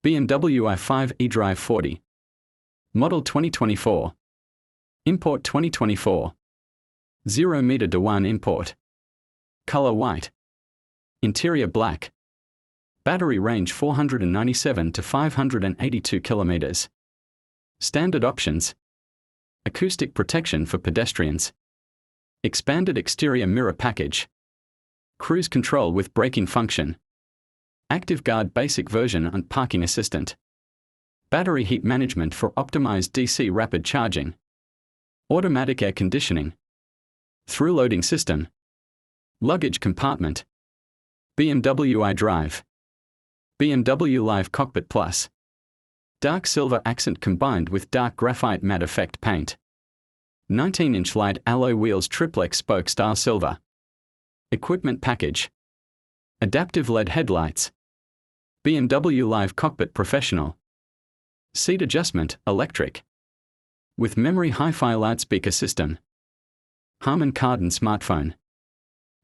BMW i5 eDrive 40. Model 2024. Import 2024. 0 meter Dewan import. Color white. Interior black. Battery range 497 to 582 kilometers. Standard options. Acoustic protection for pedestrians. Expanded exterior mirror package. Cruise control with braking function. Active Guard basic version and parking assistant. Battery heat management for optimized DC rapid charging. Automatic air conditioning. Through loading system. Luggage compartment. BMW iDrive. BMW Live Cockpit Plus. Dark silver accent combined with dark graphite matte effect paint. 19-inch light alloy wheels, triplex spoke style silver. Equipment package. Adaptive LED headlights. BMW Live Cockpit Professional. Seat adjustment, electric. With memory hi-fi loudspeaker system. Harman Kardon smartphone.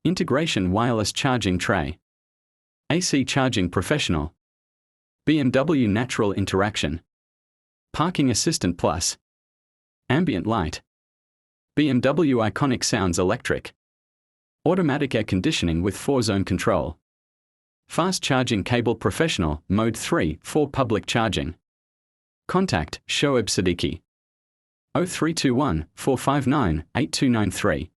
Integration wireless charging tray. AC charging professional. BMW natural interaction. Parking assistant plus. Ambient light. BMW iconic sounds electric. Automatic air conditioning with 4-zone control. Fast charging cable professional, mode 3, for public charging. Contact Shoaib Siddiqui. 0321 459 8293.